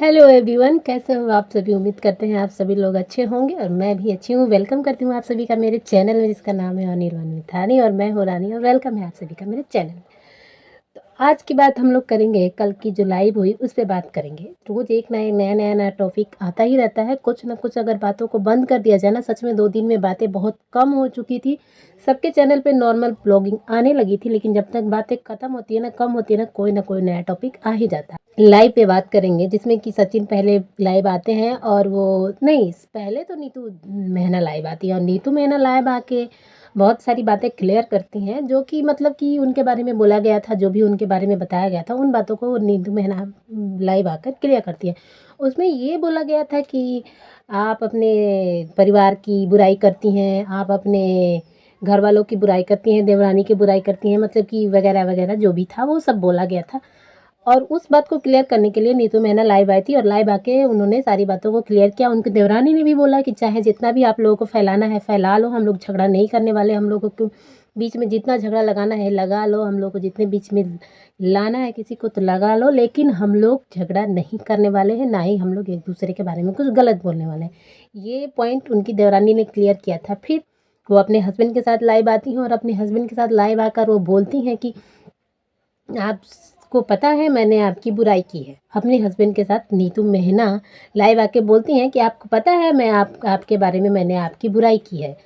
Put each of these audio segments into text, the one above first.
Hello everyone, कैसे हो आप सभी। उम्मीद करते हैं आप सभी लोग अच्छे होंगे और मैं भी अच्छी हूँ। वेलकम करती हूँ आप सभी का मेरे चैनल में, जिसका नाम है अनिल मिथानी, और मैं हूँ रानी, और वेलकम है आप सभी का मेरे चैनल में। तो आज की बात हम लोग करेंगे, कल की जो लाइव हुई उस पर बात करेंगे। रोज एक नया टॉपिक आता ही रहता है, कुछ ना कुछ। अगर बातों को बंद कर दिया जाए ना, सच में 2 दिन में बातें बहुत कम हो चुकी थी। सबके चैनल पे नॉर्मल ब्लॉगिंग आने लगी थी, लेकिन जब तक बातें खत्म होती है ना, कम होती है ना, कोई ना कोई नया टॉपिक आ ही जाता है। लाइव पे बात करेंगे, जिसमें कि सचिन पहले लाइव आते हैं, और वो नहीं, पहले तो नीतू मेहना लाइव आती है, और नीतू मेहना लाइव आके बहुत सारी बातें क्लियर करती हैं, जो कि मतलब कि उनके बारे में बोला गया था, जो भी उनके बारे में बताया गया था, उन बातों को नीतू मेहना लाइव आकर क्लियर करती है। उसमें ये बोला गया था कि आप अपने परिवार की बुराई करती हैं, आप अपने घर वालों की बुराई करती हैं, देवरानी की बुराई करती हैं, मतलब कि वगैरह वगैरह जो भी था वो सब बोला गया था। और उस बात को क्लियर करने के लिए नीतू मेहना लाइव आई थी, और लाइव आके उन्होंने सारी बातों को क्लियर किया। उनकी देवरानी ने भी बोला कि चाहे जितना भी आप लोगों को फैलाना है फैला लो, हम लोग झगड़ा नहीं करने वाले, हम लोगों को बीच में जितना झगड़ा लगाना है लगा लो, हम लोग को जितने बीच में लाना है किसी को तो लगा लो, लेकिन हम लोग झगड़ा नहीं करने वाले हैं, ना ही हम लोग एक दूसरे के बारे में कुछ गलत बोलने वाले हैं। ये पॉइंट उनकी देवरानी ने क्लियर किया था। फिर वो अपने हस्बैंड के साथ लाइव आती हैं, और अपने हस्बैंड के साथ लाइव आकर वो बोलती हैं कि आपको पता है मैंने आपकी बुराई की है। अपने हस्बैंड के साथ नीतू मेहना लाइव आके बोलती हैं कि आपको पता है मैं आपके बारे में मैंने आपकी बुराई की है।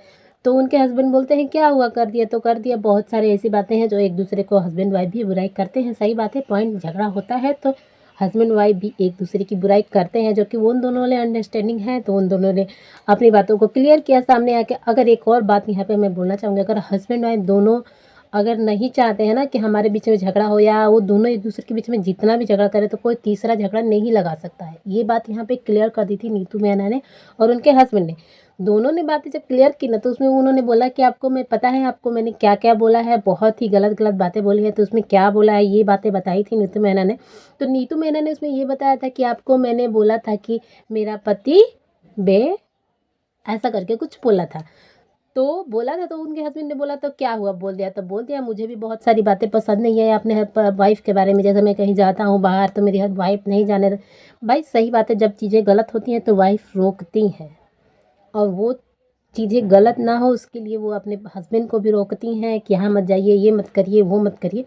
तो उनके हस्बैंड बोलते हैं क्या हुआ, कर दिया तो कर दिया। बहुत सारे ऐसी बातें हैं जो एक दूसरे को हस्बैंड वाइफ भी बुराई करते हैं, सही बात है। पॉइंट झगड़ा होता है तो हस्बैंड वाइफ भी एक दूसरे की बुराई करते हैं, जो कि उन दोनों ने अंडरस्टैंडिंग है, तो उन दोनों ने अपनी बातों को क्लियर किया सामने आके। अगर एक और बात यहाँ पे मैं बोलना चाहूँगी, अगर हस्बैंड वाइफ दोनों अगर नहीं चाहते हैं ना कि हमारे बीच में झगड़ा हो, या वो दोनों एक दूसरे के बीच में जितना भी झगड़ा करे, तो कोई तीसरा झगड़ा नहीं लगा सकता है। ये बात यहाँ पे क्लियर कर दी थी नीतू मेहना ने और उनके हस्बैंड ने। दोनों ने बातें जब क्लियर की ना, तो उसमें उन्होंने बोला कि आपको मैं पता है आपको मैंने क्या क्या बोला है, बहुत ही गलत गलत बातें बोली है, तो उसमें क्या बोला है ये बातें बताई थी नीतू मेहना ने। तो नीतू मेहना ने उसमें ये बताया था कि आपको मैंने बोला था कि मेरा पति बे ऐसा करके कुछ बोला था। तो बोला था, तो उनके हस्बैंड ने बोला तो क्या हुआ, बोल दिया तो बोल दिया। मुझे भी बहुत सारी बातें पसंद नहीं है अपने वाइफ के बारे में। जैसे मैं कहीं जाता हूँ बाहर, तो मेरी वाइफ नहीं जाने भाई सही बात है, जब चीज़ें गलत होती हैं तो वाइफ रोकती हैं, और वो चीज़ें गलत ना हो उसके लिए वो अपने हस्बैंड को भी रोकती हैं कि यहाँ मत जाइए, ये मत करिए, वो मत करिए।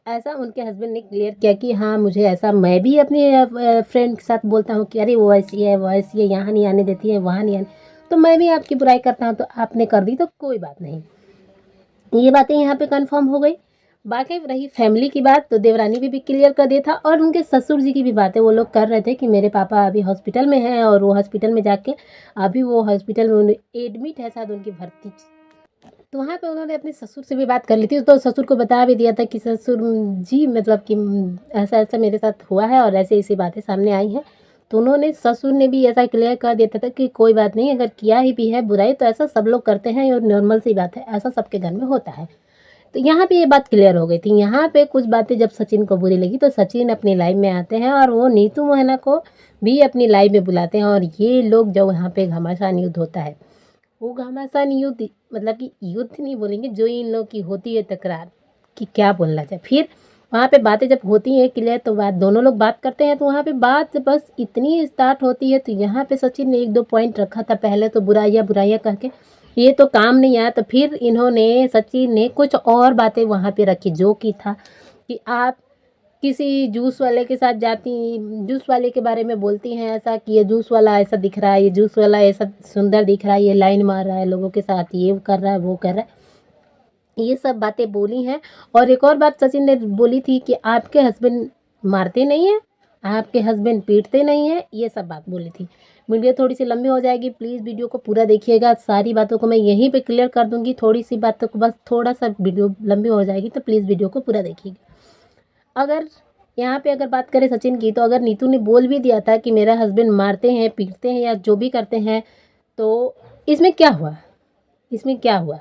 ऐसा उनके हस्बैंड ने क्लियर किया कि हाँ मुझे ऐसा, मैं भी अपने फ्रेंड के साथ बोलता हूँ कि अरे वो ऐसी है, वो ऐसी है, यहाँ नहीं आने देती है, वहाँ नहीं आने, तो मैं भी आपकी बुराई करता हूँ, तो आपने कर दी तो कोई बात नहीं। ये बातें यहाँ पे कंफर्म हो गई। बाकी रही फैमिली की बात, तो देवरानी भी क्लियर कर दिया था, और उनके ससुर जी की भी बातें वो लोग कर रहे थे कि मेरे पापा अभी हॉस्पिटल में हैं, और वो हॉस्पिटल में जाके अभी वो हॉस्पिटल में एडमिट है, शायद उनकी भर्ती। तो वहाँ पे उन्होंने अपने ससुर से भी बात कर ली थी, तो ससुर को बता भी दिया था कि ससुर जी मतलब कि ऐसा ऐसा मेरे साथ हुआ है, और ऐसे ऐसी बातें सामने आई हैं। तो उन्होंने, ससुर ने भी ऐसा क्लियर कर दिया था कि कोई बात नहीं, अगर किया ही भी है बुराई तो ऐसा सब लोग करते हैं, और नॉर्मल सी बात है, ऐसा सबके घर में होता है। तो यहाँ पे ये बात क्लियर हो गई थी। यहाँ पे कुछ बातें जब सचिन को बुरी लगी, तो सचिन अपनी लाइव में आते हैं, और वो नीतू मोहना को भी अपनी लाइव में बुलाते हैं, और ये लोग जो यहाँ पे घमासान युद्ध होता है, वो घमासान युद्ध मतलब कि युद्ध नहीं बोलेंगे, जो इन लोग की होती है तकरार, कि क्या बोलना चाहिए। फिर वहाँ पे बातें जब होती हैं क्लियर, तो बात दोनों लोग बात करते हैं, तो वहाँ पे बात बस इतनी स्टार्ट होती है। तो यहाँ पे सचिन ने 1-2 पॉइंट रखा था, पहले तो बुराइयाँ बुराइयाँ कह के ये तो काम नहीं आया, तो फिर इन्होंने, सचिन ने कुछ और बातें वहाँ पे रखी, जो कि था कि आप किसी जूस वाले के साथ जाती, जूस वाले के बारे में बोलती हैं ऐसा कि ये जूस वाला ऐसा दिख रहा है, ये जूस वाला ऐसा सुंदर दिख रहा है, ये लाइन मार रहा है लोगों के साथ, ये कर रहा है, वो कर रहा है, ये सब बातें बोली हैं। और एक और बात सचिन ने बोली थी कि आपके हस्बैंड मारते नहीं हैं, आपके हस्बैंड पीटते नहीं हैं, ये सब बात बोली थी। वीडियो थोड़ी सी लंबी हो जाएगी, प्लीज़ वीडियो को पूरा देखिएगा। सारी बातों को मैं यहीं पे क्लियर कर दूंगी, थोड़ी सी बातों को बस थोड़ा सा वीडियो लंबी हो जाएगी, तो प्लीज़ वीडियो को पूरा देखिएगा। अगर यहाँ पे अगर बात करें सचिन की, तो अगर नीतू ने बोल भी दिया था कि मेरा हस्बैंड मारते हैं, पीटते हैं, या जो भी करते हैं, तो इसमें क्या हुआ, इसमें क्या हुआ।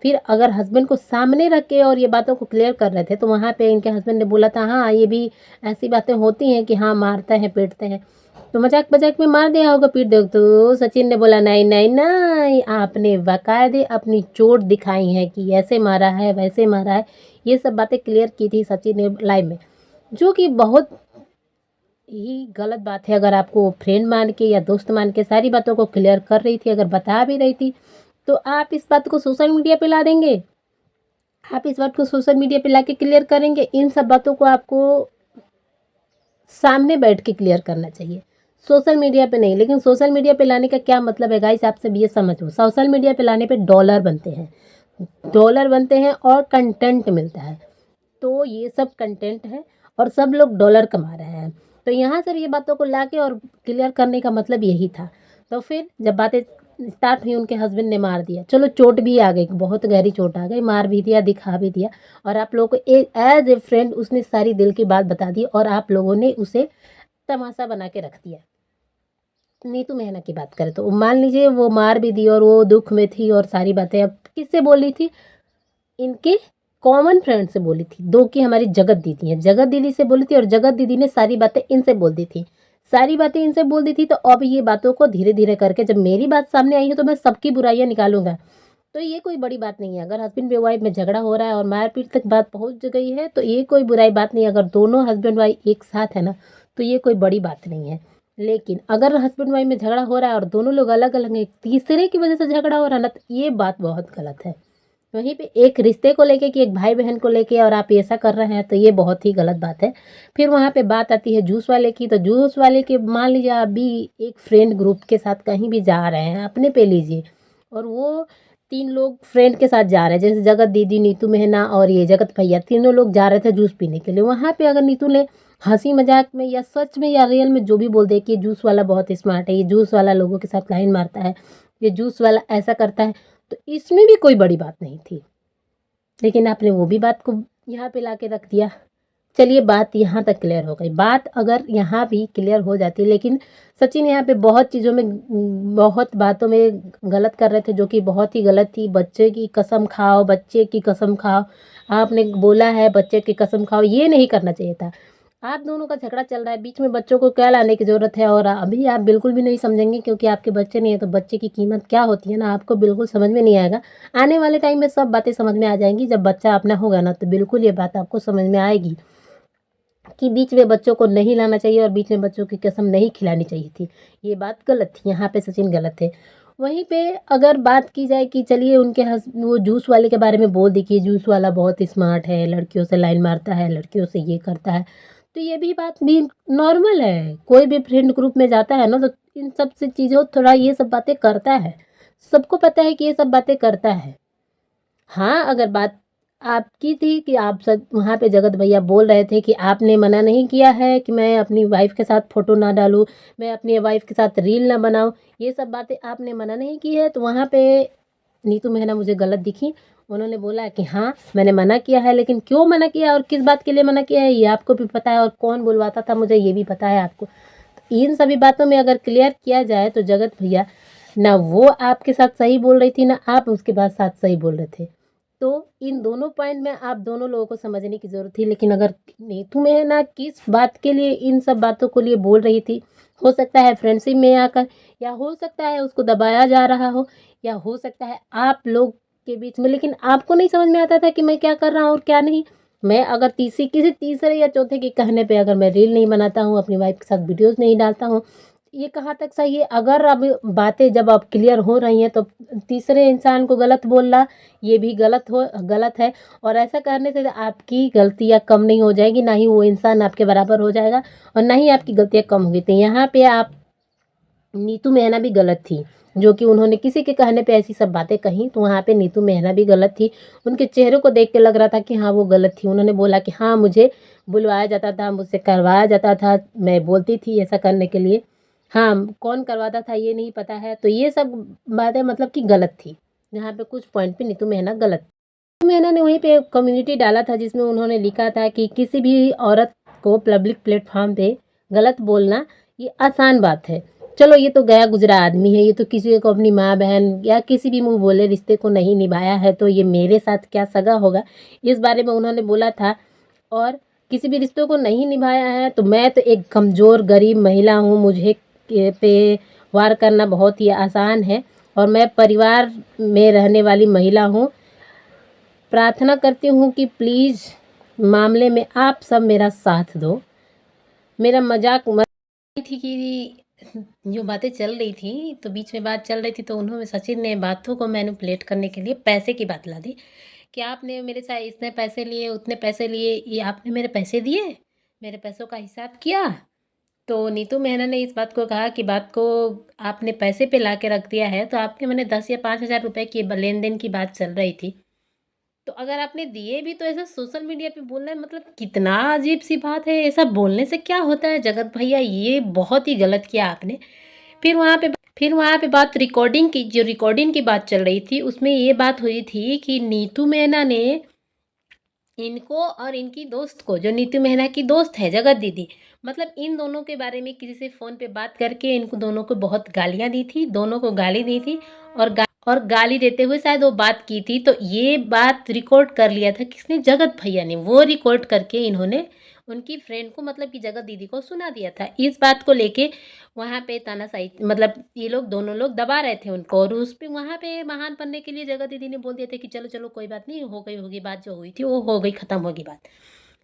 फिर अगर हस्बैंड को सामने रख के और ये बातों को क्लियर कर रहे थे, तो वहाँ पे इनके हस्बैंड ने बोला था हाँ ये भी ऐसी बातें होती हैं कि हाँ मारते हैं पीटते हैं, तो मजाक मजाक में मार दिया होगा, पीट दो। तो सचिन ने बोला नहीं नहीं नहीं, आपने बाकायदे अपनी चोट दिखाई है कि ऐसे मारा है वैसे मारा है। ये सब बातें क्लियर की थी सचिन ने लाइव में, जो कि बहुत ही गलत बात है। अगर आपको फ्रेंड मान के या दोस्त मान के सारी बातों को क्लियर कर रही थी, अगर बता भी रही थी, तो आप इस बात को सोशल मीडिया पे ला देंगे? आप इस बात को सोशल मीडिया पे लाके क्लियर करेंगे? इन सब बातों को आपको सामने बैठ के क्लियर करना चाहिए, सोशल मीडिया पे नहीं। लेकिन सोशल मीडिया पे लाने का क्या मतलब है गाइस, आप सब ये समझो। सोशल मीडिया पे लाने पे डॉलर बनते हैं और कंटेंट मिलता है। तो ये सब कंटेंट है और सब लोग डॉलर कमा रहे हैं। तो यहाँ से ये बातों को लाके और क्लियर करने का मतलब यही था। तो फिर जब बातें स्टार्ट हुई, उनके हस्बैंड ने मार दिया। चलो चोट भी आ गई, बहुत गहरी चोट आ गई, मार भी दिया, दिखा भी दिया, और आप लोगों को एक एज ए फ्रेंड उसने सारी दिल की बात बता दी और आप लोगों ने उसे तमाशा बना के रख दिया। नीतू मेहना की बात करें तो मान लीजिए वो मार भी दी और वो दुख में थी और सारी बातें अब किससे बोली थी, इनके कॉमन फ्रेंड से बोली थी, दो की हमारी जगत दीदी हैं, जगत दीदी से बोली थी और जगत दीदी ने सारी बातें इनसे बोल दी थी, सारी बातें इनसे बोल दी थी। तो अब ये बातों को धीरे धीरे करके जब मेरी बात सामने आई है तो मैं सबकी बुराइयां निकालूंगा। तो ये कोई बड़ी बात नहीं है। अगर हस्बैंड वाइफ में झगड़ा हो रहा है और मारपीट तक बात पहुंच गई है तो ये कोई बुराई बात नहीं है। अगर दोनों हस्बैंड वाइफ एक साथ है ना, तो ये कोई बड़ी बात नहीं है। लेकिन अगर हस्बैंड वाइफ में झगड़ा हो रहा है और दोनों लोग अलग अलग हैं, तीसरे की वजह से झगड़ा हो रहा है ना, तो ये बात बहुत गलत है। वहीं पे एक रिश्ते को लेके कि एक भाई बहन को लेके और आप ऐसा कर रहे हैं, तो ये बहुत ही गलत बात है। फिर वहाँ पे बात आती है जूस वाले की। तो जूस वाले के मान लीजिए आप भी एक फ्रेंड ग्रुप के साथ कहीं भी जा रहे हैं, अपने पे लीजिए, और वो तीन लोग फ्रेंड के साथ जा रहे हैं, जैसे जगत दीदी, नीतू मेहना और ये जगत भैया, तीनों लोग जा रहे थे जूस पीने के लिए। वहाँ पे अगर नीतू ने हंसी मजाक में या सच में या रियल में जो भी बोल दे कि ये जूस वाला बहुत स्मार्ट है, ये जूस वाला लोगों के साथ लाइन मारता है, ये जूस वाला ऐसा करता है, तो इसमें भी कोई बड़ी बात नहीं थी। लेकिन आपने वो भी बात को यहाँ पे ला के रख दिया। चलिए बात यहाँ तक क्लियर हो गई। बात अगर यहाँ भी क्लियर हो जाती, लेकिन सचिन यहाँ पे बहुत चीज़ों में, बहुत बातों में गलत कर रहे थे, जो कि बहुत ही गलत थी। बच्चे की कसम खाओ, बच्चे की कसम खाओ, आपने बोला है बच्चे की कसम खाओ, ये नहीं करना चाहिए था। आप दोनों का झगड़ा चल रहा है, बीच में बच्चों को क्या लाने की ज़रूरत है। और अभी आप बिल्कुल भी नहीं समझेंगे क्योंकि आपके बच्चे नहीं है, तो बच्चे की कीमत क्या होती है ना, आपको बिल्कुल समझ में नहीं आएगा। आने वाले टाइम में सब बातें समझ में आ जाएंगी। जब बच्चा अपना होगा ना, तो बिल्कुल ये बात आपको समझ में आएगी कि बीच में बच्चों को नहीं लाना चाहिए और बीच में बच्चों की कसम नहीं खिलानी चाहिए थी। ये बात गलत थी, यहाँ पे सचिन गलत थे। वहीं पे अगर बात की जाए कि चलिए उनके वो जूस वाले के बारे में बोल दी कि जूस वाला बहुत स्मार्ट है, लड़कियों से लाइन मारता है, लड़कियों से ये करता है, तो ये भी बात भी नॉर्मल है। कोई भी फ्रेंड ग्रुप में जाता है ना, तो इन सब से चीज़ों थोड़ा ये सब बातें करता है, सबको पता है कि ये सब बातें करता है। हाँ, अगर बात आपकी थी कि आप सब वहाँ पे जगत भैया बोल रहे थे कि आपने मना नहीं किया है कि मैं अपनी वाइफ़ के साथ फ़ोटो ना डालूँ, मैं अपनी वाइफ़ के साथ रील ना बनाऊँ, ये सब बातें आपने मना नहीं की है। तो वहाँ पे नीतू मेहना मुझे गलत दिखी। उन्होंने बोला कि हाँ, मैंने मना किया है, लेकिन क्यों मना किया और किस बात के लिए मना किया है, ये आपको भी पता है, और कौन बुलवाता था मुझे, ये भी पता है आपको। तो इन सभी बातों में अगर क्लियर किया जाए तो जगत भैया, ना वो आपके साथ सही बोल रही थी, ना आप उसके बाद साथ सही बोल रहे थे। तो इन दोनों पॉइंट में आप दोनों लोगों को समझने की ज़रूरत थी। लेकिन अगर नीतू मेहना किस बात के लिए इन सब बातों को लिए बोल रही थी, हो सकता है फ्रेंडशिप में आकर, या हो सकता है उसको दबाया जा रहा हो, या हो सकता है आप लोग के बीच में, लेकिन आपको नहीं समझ में आता था कि मैं क्या कर रहा हूँ और क्या नहीं। मैं अगर किसी तीसरे या चौथे के कहने पे अगर मैं रील नहीं बनाता हूँ, अपनी वाइफ के साथ वीडियोज़ नहीं डालता हूँ, ये कहाँ तक सही है। अगर अब बातें जब अब क्लियर हो रही हैं, तो तीसरे इंसान को गलत बोलना ये भी गलत है। और ऐसा करने से आपकी गलतियाँ कम नहीं हो जाएगी, ना ही वो इंसान आपके बराबर हो जाएगा, और ना ही आपकी गलतियाँ कम होगी। तो यहाँ पे आप नीतू मेहना भी गलत थी, जो कि उन्होंने किसी के कहने पे ऐसी सब बातें कही। तो वहाँ पे नीतू मेहना भी गलत थी। उनके चेहरे को देख के लग रहा था कि हाँ वो गलत थी। उन्होंने बोला कि हाँ मुझे बुलवाया जाता था, मुझसे करवाया जाता था, मैं बोलती थी ऐसा करने के लिए। हाँ, कौन करवाता था ये नहीं पता है। तो ये सब बातें मतलब कि गलत थी, जहाँ पे कुछ पॉइंट पे नीतू मेहना गलत। नीतू मेहना ने वहीं पे कम्युनिटी डाला था जिसमें उन्होंने लिखा था कि किसी भी औरत को पब्लिक प्लेटफॉर्म पे गलत बोलना ये आसान बात है। चलो ये तो गया गुजरा आदमी है, ये तो किसी को अपनी माँ बहन या किसी भी मुंह बोले रिश्ते को नहीं निभाया है, तो ये मेरे साथ क्या सगा होगा, इस बारे में उन्होंने बोला था। और किसी भी रिश्तों को नहीं निभाया है, तो मैं तो एक कमज़ोर गरीब महिला हूँ, मुझे पे वार करना बहुत ही आसान है, और मैं परिवार में रहने वाली महिला हूँ। प्रार्थना करती हूँ कि प्लीज़ मामले में आप सब मेरा साथ दो। मेरा मजाक थी कि जो बातें चल रही थी, तो बीच में बात चल रही थी तो उन्होंने सचिन ने बातों को मैनिपुलेट करने के लिए पैसे की बात ला दी कि आपने मेरे से इतने पैसे लिए, उतने पैसे लिए, ये आपने मेरे पैसे दिए? मेरे पैसों का हिसाब किया? तो नीतू मेहरा ने इस बात को कहा कि बात को आपने पैसे पे ला के रख दिया है, तो आपके मैंने 10 या 5,000 रुपए की लेन-देन की बात चल रही थी। तो अगर आपने दिए भी तो ऐसा सोशल मीडिया पे बोलना मतलब कितना अजीब-सी बात है, ऐसा बोलने से क्या होता है जगत भैया, ये बहुत ही गलत किया आपने। फिर वहाँ पे बात रिकॉर्डिंग की, जो रिकॉर्डिंग की बात चल रही थी उसमें ये बात हुई थी कि नीतू मेहना ने इनको और इनकी दोस्त को, जो नीतू मेहरा की दोस्त है जगत दीदी, मतलब इन दोनों के बारे में किसी से फ़ोन पे बात करके इनको दोनों को बहुत गालियाँ दी थी, दोनों को गाली दी थी और गाली देते हुए शायद वो बात की थी। तो ये बात रिकॉर्ड कर लिया था किसने? जगत भैया ने। वो रिकॉर्ड करके इन्होंने उनकी फ्रेंड को, मतलब कि जगत दीदी को सुना दिया था। इस बात को लेके वहाँ पे तानाशाही, मतलब ये लोग दोनों लोग दबा रहे थे उनको, और उस पे वहाँ पे महान बनने के लिए जगत दीदी ने बोल दिया था कि चलो चलो कोई बात नहीं, हो गई होगी बात, जो हुई थी वो हो गई, ख़त्म होगी बात।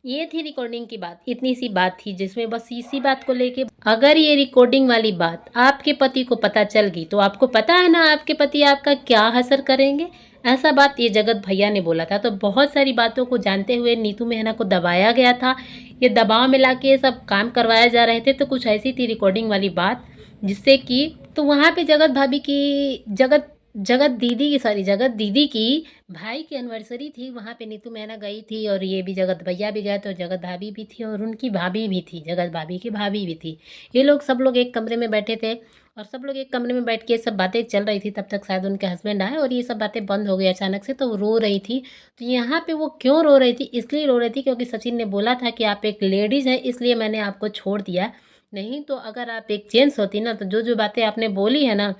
ये थी रिकॉर्डिंग की बात, इतनी सी बात थी जिसमें बस इसी बात को लेके, अगर ये रिकॉर्डिंग वाली बात आपके पति को पता चल गई तो आपको पता है ना आपके पति आपका क्या असर करेंगे। ऐसा बात ये जगत भैया ने बोला था। तो बहुत सारी बातों को जानते हुए नीतू मेहना को दबाया गया था, ये दबाव में लाके ये सब काम करवाए जा रहे थे। तो कुछ ऐसी थी रिकॉर्डिंग वाली बात जिससे कि, तो वहाँ पे जगत भाभी की, जगत दीदी की भाई की एनिवर्सरी थी। वहाँ पे नीतू मेहना गई थी और ये भी जगत भैया भी गए, तो जगत भाभी भी थी और उनकी भाभी भी थी, जगत भाभी की भाभी भी थी। ये लोग सब लोग एक कमरे में बैठे थे और सब लोग एक कमरे में बैठ के सब बातें चल रही थी। तब तक शायद उनके हस्बैंड आए और ये सब बातें बंद हो गई अचानक से, तो वो रो रही थी। तो यहाँ पे वो क्यों रो रही थी? इसलिए रो रही थी क्योंकि सचिन ने बोला था कि आप एक लेडीज़ हैं, इसलिए मैंने आपको छोड़ दिया। नहीं तो अगर आप एक जेंट्स होती ना, तो जो जो बातें आपने बोली है ना,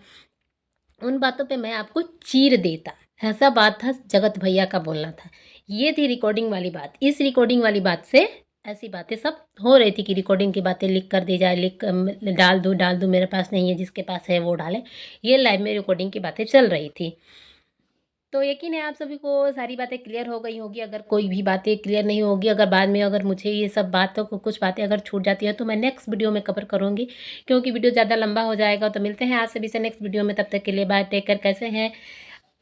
उन बातों पे मैं आपको चीर देता। ऐसा बात था, जगत भैया का बोलना था। ये थी रिकॉर्डिंग वाली बात। इस रिकॉर्डिंग वाली बात से ऐसी बातें सब हो रही थी कि रिकॉर्डिंग की बातें लीक कर दी जाए, डाल दूँ, मेरे पास नहीं है, जिसके पास है वो डाले। ये लाइव में रिकॉर्डिंग की बातें चल रही थी। तो यकीन है आप सभी को सारी बातें क्लियर हो गई होगी। अगर कोई भी बातें क्लियर नहीं होगी, अगर बाद में अगर मुझे ये सब बातों को, कुछ बातें अगर छूट जाती है, तो मैं नेक्स्ट वीडियो में कवर करूँगी, क्योंकि वीडियो ज़्यादा लंबा हो जाएगा। तो मिलते हैं आप सभी से नेक्स्ट वीडियो में, तब तक के लिए बाय, टेक केयर। कैसे हैं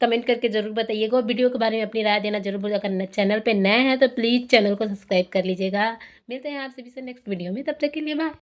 कमेंट करके ज़रूर बताइएगा और वीडियो के बारे में अपनी राय देना ज़रूर भूलिएगा। अगर चैनल पे नए हैं तो प्लीज़ चैनल को सब्सक्राइब कर लीजिएगा। मिलते हैं आप सभी से नेक्स्ट वीडियो में, तब तक के लिए बाय।